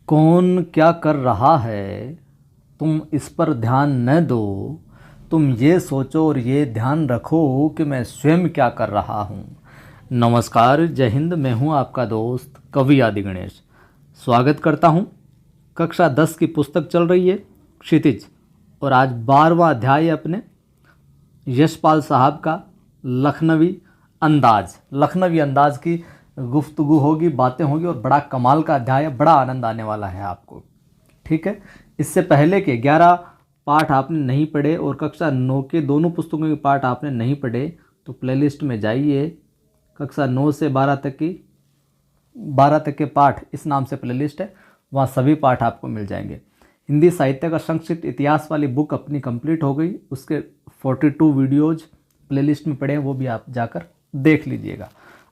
कौन क्या कर रहा है तुम इस पर ध्यान न दो। तुम ये सोचो और ये ध्यान रखो कि मैं स्वयं क्या कर रहा हूँ। नमस्कार, जय हिंद। मैं हूँ आपका दोस्त कवि आदि गणेश। स्वागत करता हूँ। कक्षा 10 की पुस्तक चल रही है क्षितिज, और आज 12वां अध्याय है अपने यशपाल साहब का लखनवी अंदाज की गुफ्तगू होगी, बातें होगी, और बड़ा कमाल का अध्याय है। बड़ा आनंद आने वाला है आपको। ठीक है। इससे पहले के 11 पाठ आपने नहीं पढ़े और कक्षा 9 के दोनों पुस्तकों के पाठ आपने नहीं पढ़े तो प्लेलिस्ट में जाइए। कक्षा 9 से 12 तक के पाठ इस नाम से प्लेलिस्ट है, वहाँ सभी पाठ आपको मिल जाएंगे। हिंदी साहित्य का संक्षिप्त इतिहास वाली बुक अपनी कंप्लीट हो गई, उसके 42 वीडियोज प्लेलिस्ट में पड़े हैं, वो भी आप जाकर देख लीजिएगा।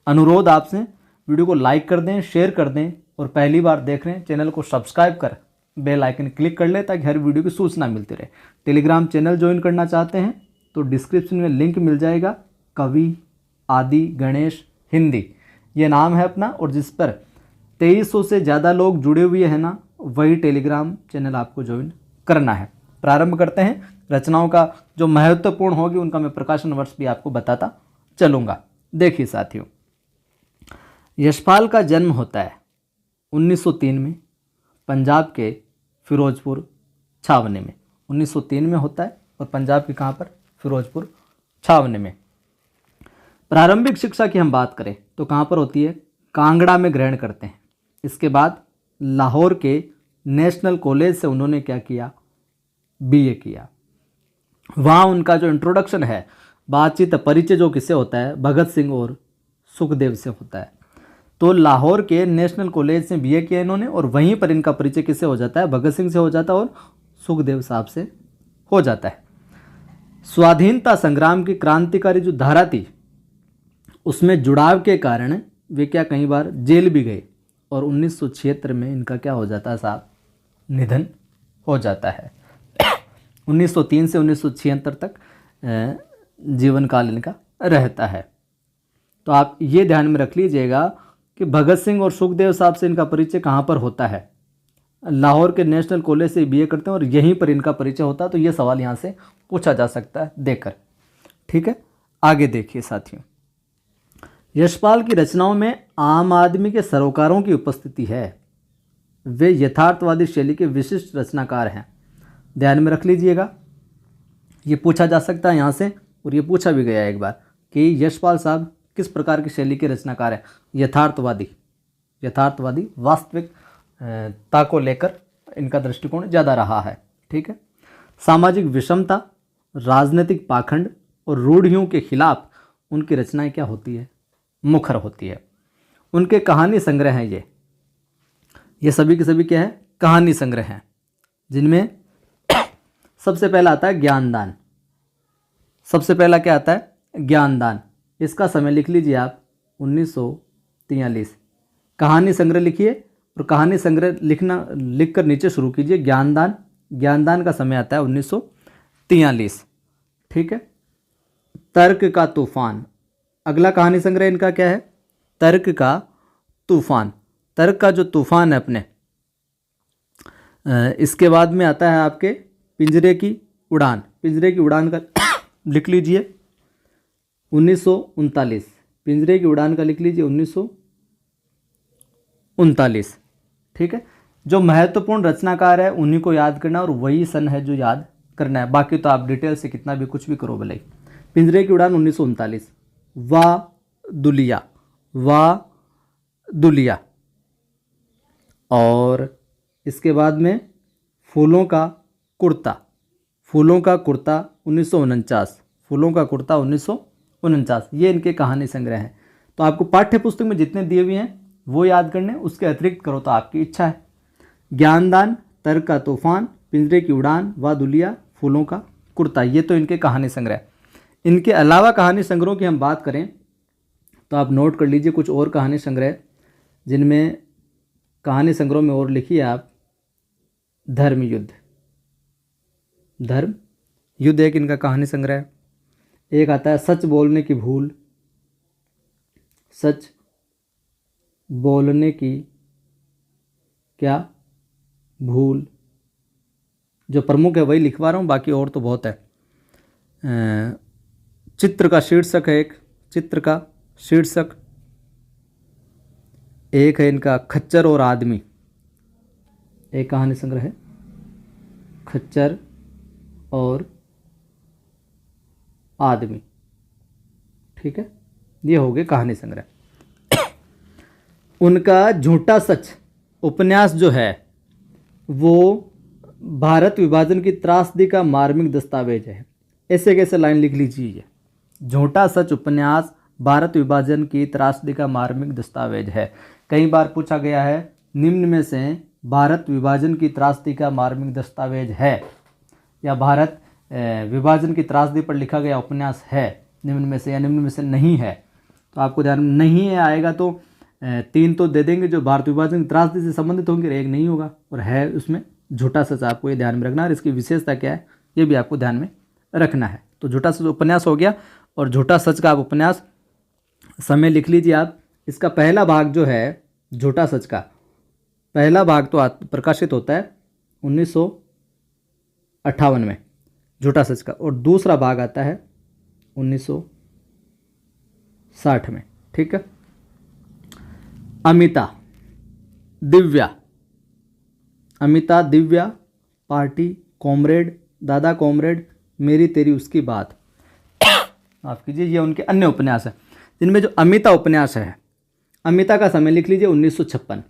अनुरोध आपसे, वीडियो को लाइक कर दें, शेयर कर दें, और पहली बार देख रहे हैं चैनल को सब्सक्राइब कर बेल आइकन क्लिक कर ले ताकि हर वीडियो की सूचना मिलती रहे। टेलीग्राम चैनल ज्वाइन करना चाहते हैं तो डिस्क्रिप्शन में लिंक मिल जाएगा, कवि आदि गणेश हिंदी ये नाम है अपना, और जिस पर 2300 से ज़्यादा लोग जुड़े हुए हैं ना, वही टेलीग्राम चैनल आपको ज्वाइन करना है। प्रारंभ करते हैं। रचनाओं का जो महत्वपूर्ण होगी उनका मैं प्रकाशन वर्ष भी आपको बताता चलूँगा। देखिए साथियों, यशपाल का जन्म होता है 1903 में पंजाब के फिरोजपुर छावनी में। 1903 में होता है और पंजाब के कहाँ पर? फिरोजपुर छावनी में। प्रारंभिक शिक्षा की हम बात करें तो कहाँ पर होती है? कांगड़ा में ग्रहण करते हैं। इसके बाद लाहौर के नेशनल कॉलेज से उन्होंने क्या किया? बीए किया। वहाँ उनका जो इंट्रोडक्शन है, बातचीत परिचय जो किससे होता है? भगत सिंह और सुखदेव से होता है। तो लाहौर के नेशनल कॉलेज से बीए किया इन्होंने, और वहीं पर इनका परिचय किससे हो जाता है? भगत सिंह से हो जाता है और सुखदेव साहब से हो जाता है। स्वाधीनता संग्राम की क्रांतिकारी जो धारा थी उसमें जुड़ाव के कारण वे क्या कई बार जेल भी गए, और 1976 में इनका क्या हो जाता है साहब? निधन हो जाता है। 1903 से 1976 तक जीवन काल इनका रहता है। तो आप ये ध्यान में रख लीजिएगा कि भगत सिंह और सुखदेव साहब से इनका परिचय कहाँ पर होता है? लाहौर के नेशनल कॉलेज से बीए करते हैं और यहीं पर इनका परिचय होता है। तो ये सवाल यहाँ से पूछा जा सकता है देकर। ठीक है, आगे देखिए साथियों। यशपाल की रचनाओं में आम आदमी के सरोकारों की उपस्थिति है। वे यथार्थवादी शैली के विशिष्ट रचनाकार हैं। ध्यान में रख लीजिएगा, ये पूछा जा सकता है यहाँ से, और ये पूछा भी गया एक बार कि यशपाल साहब किस प्रकार की शैली के रचनाकार हैं? यथार्थवादी वास्तविकता को लेकर इनका दृष्टिकोण ज़्यादा रहा है। ठीक है। सामाजिक विषमता, राजनीतिक पाखंड और रूढ़ियों के खिलाफ उनकी रचनाएं क्या होती है? मुखर होती है। उनके कहानी संग्रह हैं ये सभी के सभी क्या है? कहानी संग्रह हैं, जिनमें सबसे पहला आता है ज्ञानदान। सबसे पहला क्या आता है? ज्ञानदान। इसका समय लिख लीजिए आप 1943। कहानी संग्रह लिखिए और कहानी संग्रह लिखकर नीचे शुरू कीजिए ज्ञानदान। ज्ञानदान का समय आता है 1943। ठीक है। तर्क का तूफान, अगला कहानी संग्रह इनका क्या है? तर्क का तूफान। तर्क का जो तूफान है अपने, इसके बाद में आता है आपके पिंजरे की उड़ान। पिंजरे की उड़ान का लिख लीजिए 1939। पिंजरे की उड़ान का लिख लीजिए 1939। ठीक है। जो महत्वपूर्ण रचनाकार है उन्हीं को याद करना, और वही सन है जो याद करना है। बाकी तो आप डिटेल से कितना भी कुछ भी करो भले। पिंजरे की उड़ान 1939। वाह दुलिया। और इसके बाद में फूलों का कुर्ता 1949। फूलों का कुर्ता 1949। ये इनके कहानी संग्रह हैं। तो आपको पाठ्य पुस्तक में जितने दिए हुए हैं वो याद करने, उसके अतिरिक्त करो तो आपकी इच्छा है। ज्ञानदान, तर्क का तूफान, पिंजरे की उड़ान, वाह दुलिया, फूलों का कुर्ता, ये तो इनके कहानी संग्रह। इनके अलावा कहानी संग्रहों की हम बात करें तो आप नोट कर लीजिए कुछ और कहानी संग्रह, जिनमें कहानी संग्रह में और लिखिए आप धर्म युद्ध एक इनका कहानी संग्रह है। एक आता है सच बोलने की भूल, सच बोलने की क्या भूल, जो प्रमुख है वही लिखवा रहा हूँ, बाकी और तो बहुत है। चित्र का शीर्षक है एक, चित्र का शीर्षक एक है इनका खच्चर और आदमी, एक कहानी संग्रह है खच्चर और आदमी, ठीक है, ये हो गए कहानी संग्रह। उनका झूठा सच उपन्यास जो है वो भारत विभाजन की त्रासदी का मार्मिक दस्तावेज है। ऐसे कैसे लाइन लिख लीजिए, झूठा सच उपन्यास भारत विभाजन की त्रासदी का मार्मिक दस्तावेज है। कई बार पूछा गया है निम्न में से भारत विभाजन की त्रासदी का मार्मिक दस्तावेज है, या भारत विभाजन की त्रासदी पर लिखा गया उपन्यास है निम्न में से, या निम्न में से नहीं है। तो आपको ध्यान में नहीं है आएगा तो 3 तो दे देंगे जो भारत विभाजन की त्रासदी से संबंधित होंगे, एक नहीं होगा, और है उसमें झूठा सच। आपको ये ध्यान में रखना है, और इसकी विशेषता क्या है ये भी आपको ध्यान में रखना है। तो झूठा सच उपन्यास हो गया, और झूठा सच का आप उपन्यास समय लिख लीजिए आप। इसका पहला भाग जो है झूठा सच का पहला भाग तो प्रकाशित होता है 1958 में झूठा सच का, और दूसरा भाग आता है 1960 में, ठीक है। अमिता दिव्या, पार्टी कॉमरेड, दादा कॉमरेड, मेरी तेरी उसकी बात, माफ कीजिए, ये उनके अन्य उपन्यास हैं। जिनमें जो अमिता उपन्यास है, अमिता का समय लिख लीजिए 1956,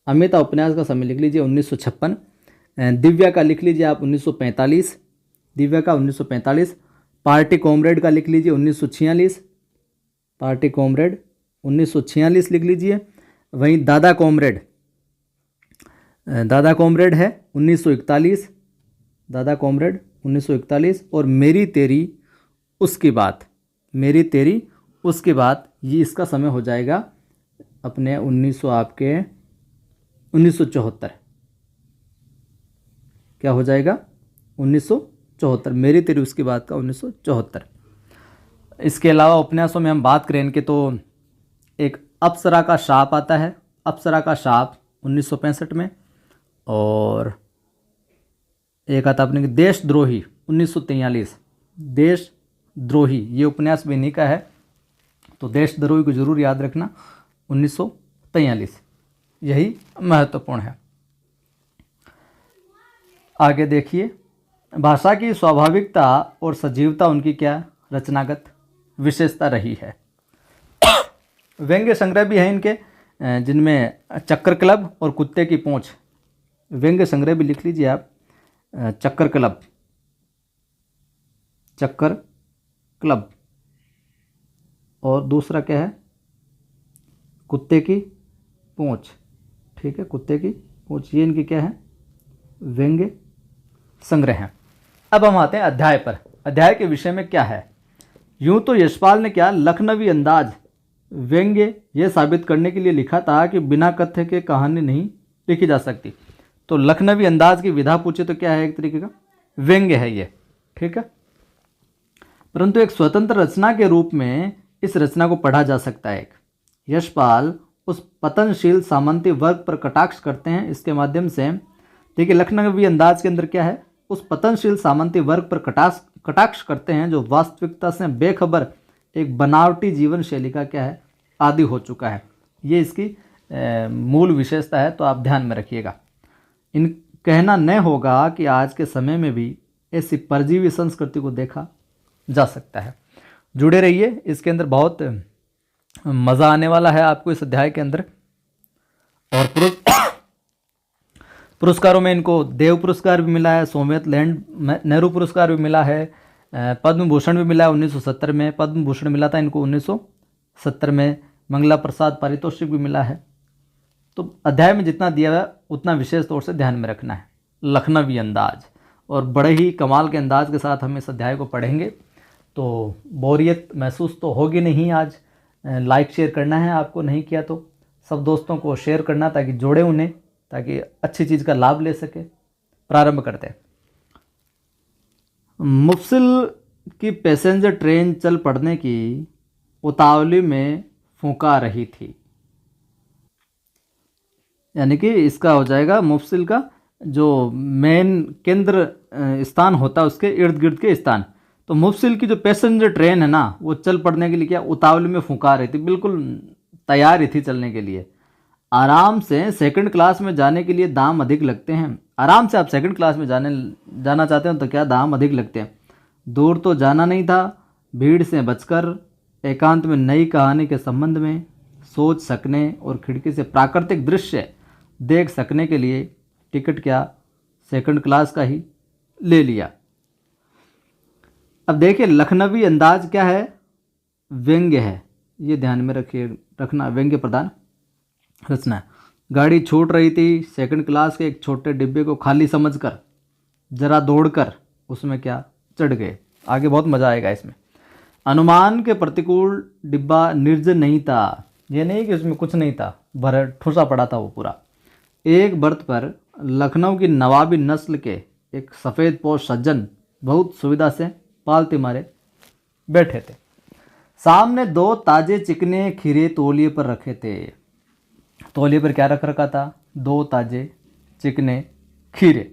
अमिता उपन्यास का समय लिख लीजिए 1956। दिव्या का लिख लीजिए आप 1945, दिव्या का 1945। पार्टी कॉमरेड का लिख लीजिए 1946, पार्टी कॉमरेड 1946 लिख लीजिए। वहीं दादा कॉमरेड है 1941, दादा कॉमरेड 1941। और मेरी तेरी उसकी बात, मेरी तेरी उसकी बात, ये इसका समय हो जाएगा अपने 1974, क्या हो जाएगा 1974, मेरी तेरी उसकी बात का 1974। इसके अलावा उपन्यासों में हम बात करें इनके तो एक अप्सरा का शाप आता है, अप्सरा का शाप 1965 में, और एक आता अपने देशद्रोही 1943, देशद्रोही ये उपन्यास भी इन्हीं का है, तो देशद्रोही को जरूर याद रखना 1943, यही महत्वपूर्ण है। आगे देखिए, भाषा की स्वाभाविकता और सजीवता उनकी क्या रचनागत विशेषता रही है। व्यंग्य संग्रह भी है इनके, जिनमें चक्कर क्लब और कुत्ते की पूंछ, व्यंग्य संग्रह भी लिख लीजिए आप, चक्कर क्लब, और दूसरा क्या है कुत्ते की पूंछ, ठीक है, कुत्ते की पूंछ, ये इनकी क्या है व्यंग्य संग्रह हैं। अब हम आते हैं अध्याय पर। अध्याय के विषय में क्या है, यूं तो यशपाल ने क्या लखनवी अंदाज व्यंग्य यह साबित करने के लिए लिखा था कि बिना कथ्य के कहानी नहीं लिखी जा सकती। तो लखनवी अंदाज की विधा पूछे तो क्या है, एक तरीके का व्यंग्य है ये, ठीक है, परंतु एक स्वतंत्र रचना के रूप में इस रचना को पढ़ा जा सकता है। यशपाल उस पतनशील सामंती वर्ग पर कटाक्ष करते हैं इसके माध्यम से। देखिए लखनवी अंदाज के अंदर क्या है, उस पतनशील सामंती वर्ग पर कटाक्ष करते हैं जो वास्तविकता से बेखबर एक बनावटी जीवन शैली का क्या है आदि हो चुका है। ये इसकी मूल विशेषता है, तो आप ध्यान में रखिएगा। इन कहना न होगा कि आज के समय में भी ऐसी परजीवी संस्कृति को देखा जा सकता है। जुड़े रहिए, इसके अंदर बहुत मज़ा आने वाला है आपको इस अध्याय के अंदर। और पुरस्कारों में इनको देव पुरस्कार भी मिला है, सोमयत लैंड नेहरू पुरस्कार भी मिला है, पद्म भूषण भी मिला है 1970 में, पद्म भूषण मिला था इनको 1970 में, मंगला प्रसाद पारितोषिक भी मिला है। तो अध्याय में जितना दिया हुआ उतना विशेष तौर से ध्यान में रखना है। लखनवी अंदाज, और बड़े ही कमाल के अंदाज के साथ हम इस अध्याय को पढ़ेंगे, तो बोरियत महसूस तो होगी नहीं। आज लाइक शेयर करना है आपको, नहीं किया तो सब दोस्तों को शेयर करना ताकि जोड़े उन्हें, ताकि अच्छी चीज़ का लाभ ले सके। प्रारंभ करते हैं। मुफसिल की पैसेंजर ट्रेन चल पड़ने की उतावली में फूंका रही थी। यानी कि इसका हो जाएगा मुफसिल का जो मेन केंद्र स्थान होता है उसके इर्द गिर्द के स्थान। तो मुफसिल की जो पैसेंजर ट्रेन है ना वो चल पड़ने के लिए क्या उतावली में फुंका रही थी, बिल्कुल तैयार ही थी चलने के लिए। आराम से सेकंड क्लास में जाने के लिए दाम अधिक लगते हैं। आराम से आप सेकंड क्लास में जाना चाहते हो तो क्या दाम अधिक लगते हैं। दूर तो जाना नहीं था, भीड़ से बचकर एकांत में नई कहानी के संबंध में सोच सकने और खिड़की से प्राकृतिक दृश्य देख सकने के लिए टिकट क्या सेकंड क्लास का ही ले लिया। अब देखिए लखनवी अंदाज क्या है, व्यंग्य है, ये ध्यान में रखना, व्यंग्य प्रधान रचना है। गाड़ी छूट रही थी, सेकंड क्लास के एक छोटे डिब्बे को खाली समझकर जरा दौड़कर उसमें क्या चढ़ गए। आगे बहुत मज़ा आएगा इसमें। अनुमान के प्रतिकूल डिब्बा निर्जन नहीं था, ये नहीं कि उसमें कुछ नहीं था, भर ठुसा पड़ा था वो पूरा। एक बर्थ पर लखनऊ की नवाबी नस्ल के एक सफ़ेद पोश सज्जन बहुत सुविधा से पालते मारे बैठे थे। सामने 2 ताजे चिकने खीरे तौलिए पर रखे थे। तौलिए पर क्या रख रखा था? 2 ताजे चिकने खीरे।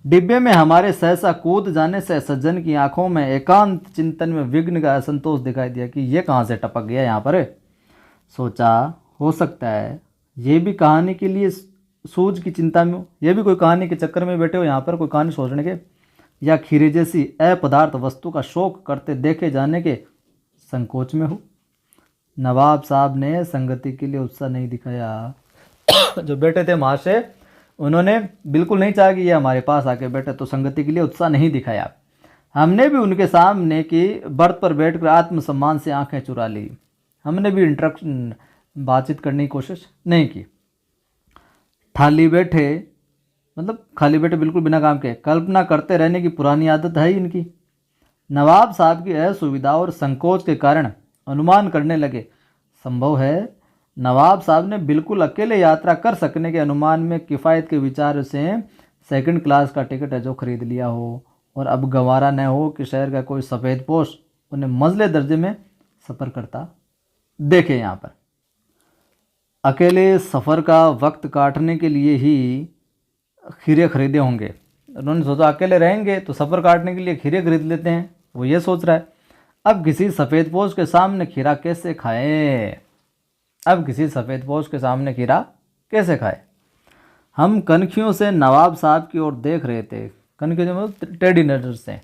डिब्बे में हमारे सहसा कूद जाने से सज्जन की आंखों में एकांत चिंतन में विघ्न का असंतोष दिखाई दिया कि ये कहाँ से टपक गया यहाँ पर। सोचा हो सकता है ये भी कहानी के लिए सूझ की चिंता में हो, ये भी कोई कहानी के चक्कर में बैठे हो यहाँ पर, कोई कहानी सोचने के, या खीरे जैसी अपदार्थ वस्तु का शौक करते देखे जाने के संकोच में हो। नवाब साहब ने संगति के लिए उत्साह नहीं दिखाया। जो बैठे थे महाशय उन्होंने बिल्कुल नहीं चाहा कि ये हमारे पास आके बैठे, तो संगति के लिए उत्साह नहीं दिखाया। हमने भी उनके सामने की बर्थ पर बैठकर आत्मसम्मान से आंखें चुरा ली। हमने भी इंटरेक्शन बातचीत करने की कोशिश नहीं की। खाली बैठे मतलब खाली बैठे बिल्कुल बिना काम के कल्पना करते रहने की पुरानी आदत है ही इनकी। नवाब साहब की असुविधा और संकोच के कारण अनुमान करने लगे, संभव है नवाब साहब ने बिल्कुल अकेले यात्रा कर सकने के अनुमान में किफ़ायत के विचार से सेकंड क्लास का टिकट है जो खरीद लिया हो, और अब गंवारा न हो कि शहर का कोई सफ़ेद पोश उन्हें मंजिले दर्जे में सफ़र करता देखे। यहाँ पर अकेले सफ़र का वक्त काटने के लिए ही खीरे खरीदे होंगे। उन्होंने सोचा अकेले रहेंगे तो सफ़र काटने के लिए खीरे खरीद लेते हैं, वो ये सोच रहा है। अब किसी सफ़ेद पोश के सामने खीरा कैसे खाए? हम कनखियों से नवाब साहब की ओर देख रहे थे। कनखियों मतलब टेढ़ी नज़र से।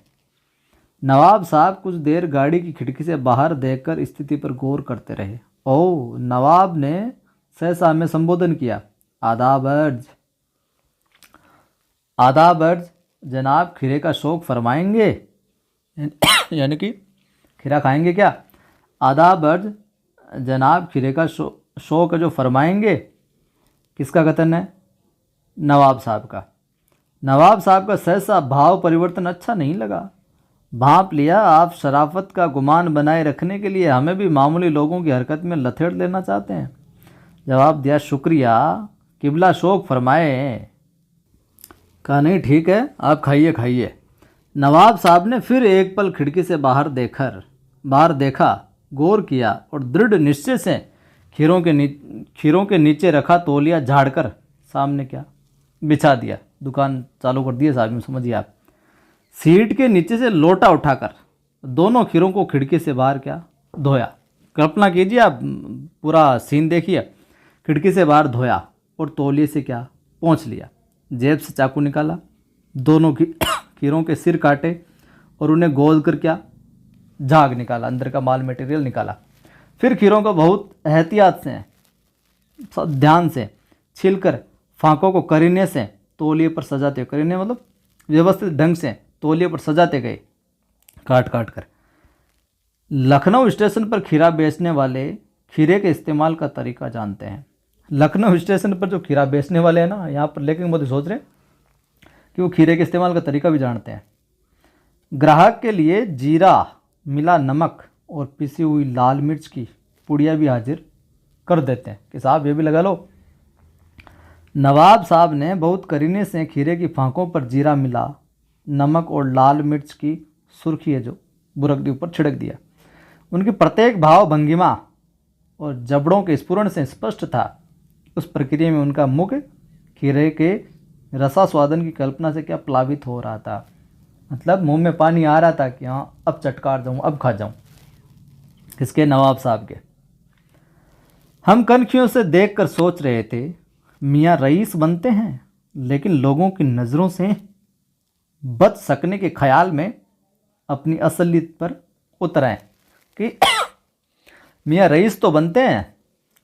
नवाब साहब कुछ देर गाड़ी की खिड़की से बाहर देखकर स्थिति पर गौर करते रहे। ओह, नवाब ने सहसा हमें संबोधन किया, आदाब अर्ज। आदाब अर्ज जनाब, खीरे का शौक फरमाएंगे? यानी कि खीरा खाएंगे क्या? आदाब अर्ज जनाब, खीरे का शौक जो फरमाएंगे। किसका कथन है? नवाब साहब का। नवाब साहब का सहसा भाव परिवर्तन अच्छा नहीं लगा। भांप लिया आप शराफत का गुमान बनाए रखने के लिए हमें भी मामूली लोगों की हरकत में लथेड़ लेना चाहते हैं। जवाब दिया, शुक्रिया, किबला शौक फरमाए। कहा नहीं ठीक है, आप खाइए खाइए। नवाब साहब ने फिर एक पल खिड़की से बाहर देखा, गौर किया और दृढ़ निश्चय से खीरों के नीचे रखा तौलिया झाड़कर सामने क्या बिछा दिया। दुकान चालू कर दिए साहब में, समझिए आप। सीट के नीचे से लोटा उठाकर दोनों खीरों को खिड़की से बाहर क्या धोया। कल्पना कीजिए आप, पूरा सीन देखिए। खिड़की से बाहर धोया और तौलिए से क्या पोंछ लिया। जेब से चाकू निकाला, दोनों खीरों के सिर काटे और उन्हें गोल कर क्या झाग निकाला, अंदर का माल मटेरियल निकाला। फिर खीरों को बहुत एहतियात से, ध्यान से छीलकर फांकों को करीने से तौलिए पर सजाते, करीने मतलब व्यवस्थित ढंग से तौलिए पर सजाते गए, काट काट कर। लखनऊ स्टेशन पर खीरा बेचने वाले खीरे के इस्तेमाल का तरीका जानते हैं। लखनऊ स्टेशन पर जो खीरा बेचने वाले हैं ना, यहाँ पर लेकिन मोदी सोच रहे कि वो खीरे के इस्तेमाल का तरीका भी जानते हैं। ग्राहक के लिए जीरा मिला नमक और पिसी हुई लाल मिर्च की पुड़िया भी हाजिर कर देते हैं कि साहब ये भी लगा लो। नवाब साहब ने बहुत करीने से खीरे की फांकों पर जीरा मिला नमक और लाल मिर्च की सुर्खी है जो बुरक के ऊपर छिड़क दिया। उनकी प्रत्येक भाव भंगिमा और जबड़ों के स्फुरण से स्पष्ट था उस प्रक्रिया में उनका मुख खीरे के रसास्वादन की कल्पना से क्या प्लावित हो रहा था। मतलब मुंह में पानी आ रहा था कि हाँ अब चटकार जाऊँ, अब खा जाऊँ। किसके? नवाब साहब के। हम कनखियों से देखकर सोच रहे थे मियाँ रईस बनते हैं, लेकिन लोगों की नज़रों से बच सकने के ख्याल में अपनी असलियत पर उतर आए कि मियाँ रईस तो बनते हैं,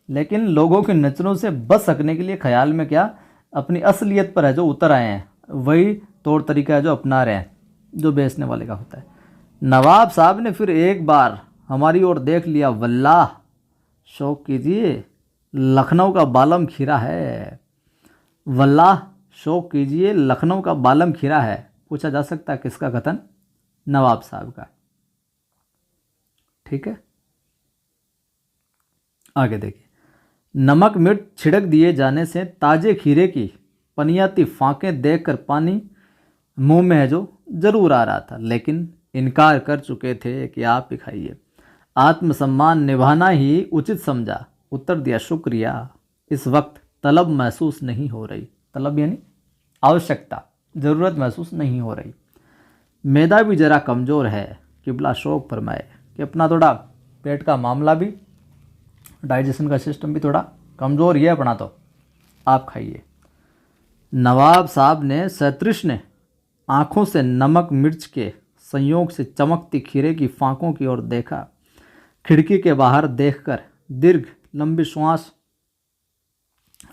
लेकिन लोगों की नज़रों से बच सकने के लिए ख्याल में क्या, अपनी असलियत पर है जो उतर आए हैं, वही तौर तरीका है जो अपना रहे हैं जो बेचने वाले का होता है। नवाब साहब ने फिर एक बार हमारी ओर देख लिया। वल्लाह, शौक कीजिए, लखनऊ का बालम खीरा है। वल्लाह, शौक कीजिए, लखनऊ का बालम खीरा है। पूछा जा सकता है किसका कथन? नवाब साहब का। ठीक है, आगे देखिए। नमक मिर्च छिड़क दिए जाने से ताजे खीरे की पनियाती फांकें देखकर पानी मुंह में है जो जरूर आ रहा था, लेकिन इनकार कर चुके थे कि आप ही खाइए। आत्मसम्मान निभाना ही उचित समझा। उत्तर दिया, शुक्रिया। इस वक्त तलब महसूस नहीं हो रही। तलब यानी आवश्यकता, ज़रूरत महसूस नहीं हो रही। मैदा भी ज़रा कमज़ोर है। किबला शौक फरमाए कि अपना थोड़ा पेट का मामला भी, डाइजेशन का सिस्टम भी थोड़ा कमज़ोर ही है अपना, तो आप खाइए। नवाब साहब ने सतृष्ण आँखों से नमक मिर्च के संयोग से चमकती खीरे की फांकों की ओर देखा। खिड़की के बाहर देखकर दीर्घ लंबी श्वास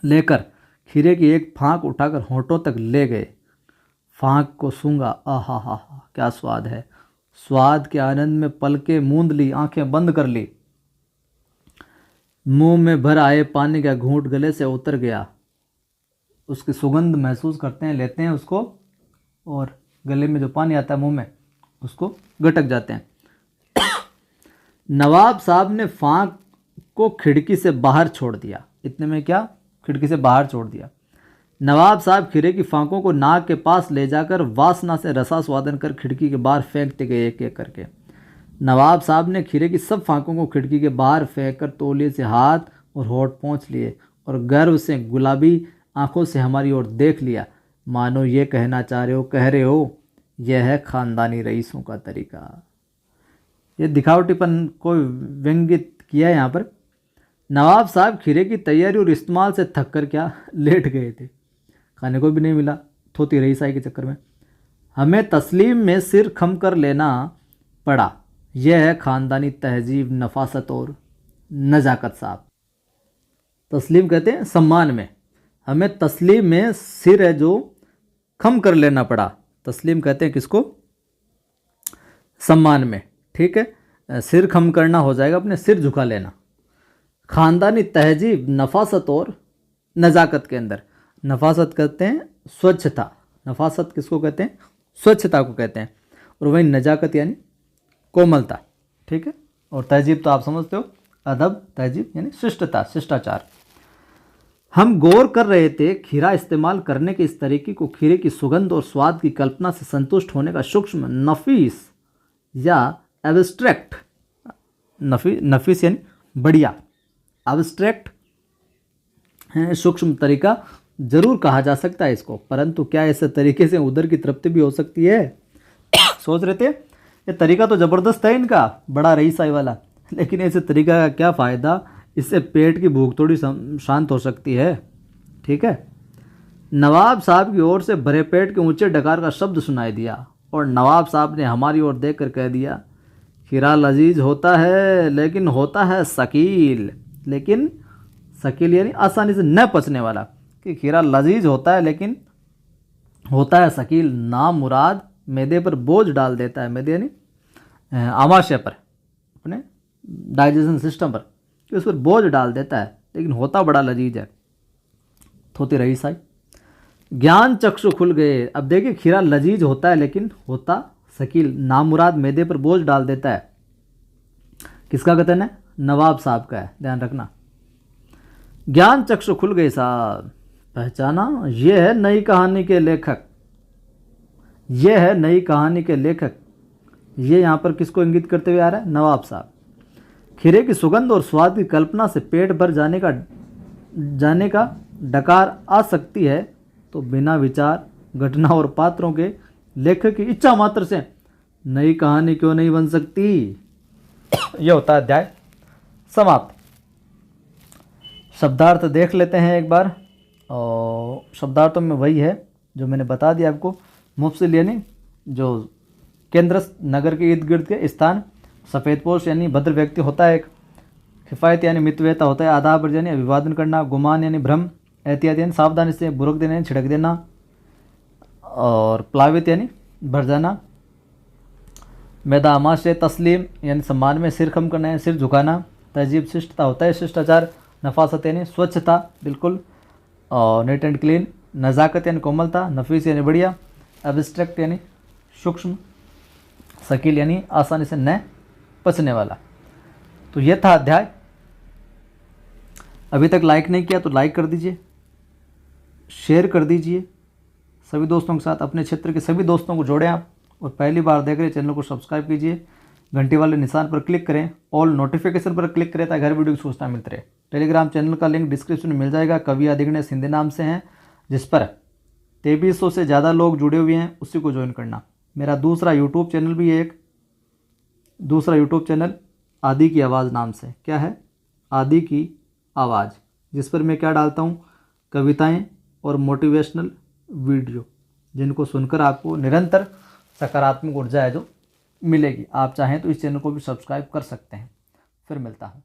लेकर खीरे की एक फांक उठाकर होंठों तक ले गए। फांक को सूंघा। आहा हा हा, क्या स्वाद है। स्वाद के आनंद में पलकें मूंद ली, आंखें बंद कर ली। मुंह में भर आए पानी का घूंट गले से उतर गया। उसकी सुगंध महसूस करते हैं, लेते हैं उसको, और गले में जो पानी आता है मुंह में, उसको गटक जाते हैं। नवाब साहब ने फांक को खिड़की से बाहर छोड़ दिया। इतने में क्या? खिड़की से बाहर छोड़ दिया। नवाब साहब खीरे की फांकों को नाक के पास ले जाकर वासना से रसास्वादन कर खिड़की के बाहर फेंकते गए एक एक करके। नवाब साहब ने खीरे की सब फांकों को खिड़की के बाहर फेंक कर तौलिए से हाथ और होठ पोंछ लिए और गर्व से गुलाबी आंखों से हमारी ओर देख लिया, मानो ये कहना चाह रहे हो, कह रहे हो यह है खानदानी रईसों का तरीका। ये दिखावटीपन को व्यंगित किया है यहाँ पर। नवाब साहब खीरे की तैयारी और इस्तेमाल से थक कर क्या लेट गए थे। खाने को भी नहीं मिला थोती रईसाई के चक्कर में। हमें तस्लीम में सिर खम कर लेना पड़ा। यह है ख़ानदानी तहजीब, नफासत और नज़ाकत साहब। तस्लीम कहते हैं सम्मान में। हमें तस्लीम में सिर है जो खम कर लेना पड़ा। तस्लीम कहते हैं किसको? सम्मान में। ठीक है, सिर खम करना हो जाएगा, अपने सिर झुका लेना। ख़ानदानी तहजीब, नफासत और नज़ाकत के अंदर। नफासत कहते हैं स्वच्छता। नफासत किसको कहते हैं? स्वच्छता को कहते हैं। और वही नज़ाकत यानी कोमलता। ठीक है, और तहजीब तो आप समझते हो, अदब, तहजीब यानी शिष्टता, शिष्टाचार। हम गौर कर रहे थे खीरा इस्तेमाल करने के इस तरीके को खीरे की सुगंध और स्वाद की कल्पना से संतुष्ट होने का सूक्ष्म, नफीस या एब्स्ट्रैक्ट, नफीस यानी बढ़िया, एब्स्ट्रैक्ट सूक्ष्म तरीका जरूर कहा जा सकता है इसको। परंतु क्या ऐसे तरीके से उधर की तृप्ति भी हो सकती है? सोच रहे थे ये तरीका तो ज़बरदस्त है इनका, बड़ा रईसाई वाला, लेकिन ऐसे तरीका का क्या फ़ायदा? इससे पेट की भूख थोड़ी शांत हो सकती है। ठीक है। नवाब साहब की ओर से भरे पेट के ऊंचे डकार का शब्द सुनाई दिया और नवाब साहब ने हमारी ओर देखकर कह दिया, खीरा लजीज होता है लेकिन होता है शकील। लेकिन शकील यानी आसानी से न पचने वाला। कि खीरा लजीज होता है लेकिन होता है शकील, नाम मुराद मैदे पर बोझ डाल देता है। मैदे यानी आमाशय पर, अपने डाइजेशन सिस्टम पर, कि उस पर बोझ डाल देता है, लेकिन होता बड़ा लजीज है। थोती रईसाई। ज्ञान चक्षु खुल गए। अब देखिए, खीरा लजीज होता है लेकिन होता शकील, नामुराद मैदे पर बोझ डाल देता है। किसका कथन है? नवाब साहब का है, ध्यान रखना। ज्ञान चक्षु खुल गए साहब, पहचाना? ये है नई कहानी के लेखक। ये है नई कहानी के लेखक। ये यहाँ पर किसको इंगित करते हुए आ रहा है? नवाब साहब। खीरे की सुगंध और स्वाद की कल्पना से पेट भर जाने का जाने का डकार आ सकती है तो बिना विचार, घटना और पात्रों के लेखक की इच्छा मात्र से नई कहानी क्यों नहीं बन सकती। यह होता है अध्याय समाप्त। शब्दार्थ देख लेते हैं एक बार। और शब्दार्थों में वही है जो मैंने बता दिया आपको। मुफसिल यानी जो केंद्र नगर के इर्द गिर्द के स्थान। सफ़ेदपोश यानी भद्र व्यक्ति होता है एक। किफ़ायत यानी मितव्ययता होता है। आदाब यानी अभिवादन करना। गुमान यानी भ्रम। एहतियात यानी सावधानी से। बुरुक देना यानी छिड़क देना। और प्लावित यानी भर जाना। मैदामाश तस्लीम यानी सम्मान में सिर खम करना है, सिर झुकाना। तहजीब शिष्टता होता है, शिष्टाचार। नफासत यानी स्वच्छता बिल्कुल। और नीट एंड क्लीन। नज़ाकत यानी कोमलता। नफीस यानी बढ़िया। एब्स्ट्रैक्ट यानी सूक्ष्म। शकील यानी आसानी से न पचने वाला। तो यह था अध्याय। अभी तक लाइक नहीं किया तो लाइक कर दीजिए, शेयर कर दीजिए सभी दोस्तों के साथ। अपने क्षेत्र के सभी दोस्तों को जोड़ें आप। और पहली बार देख रहे चैनल को सब्सक्राइब कीजिए। घंटी वाले निशान पर क्लिक करें। ऑल नोटिफिकेशन पर क्लिक करें ताकि हर वीडियो की सूचना मिलती रहे। टेलीग्राम चैनल का लिंक डिस्क्रिप्शन में मिल जाएगा। कवि आदिगण्य सिंधी नाम से हैं, जिस पर 2300 से ज़्यादा लोग जुड़े हुए हैं, उसी को ज्वाइन करना। मेरा दूसरा यूट्यूब चैनल भी है, एक दूसरा यूट्यूब चैनल आदि की आवाज़ नाम से। क्या है? आदि की आवाज़, जिस पर मैं क्या डालता हूँ, कविताएं और मोटिवेशनल वीडियो, जिनको सुनकर आपको निरंतर सकारात्मक ऊर्जा है जो मिलेगी। आप चाहें तो इस चैनल को भी सब्सक्राइब कर सकते हैं। फिर मिलता हूँ।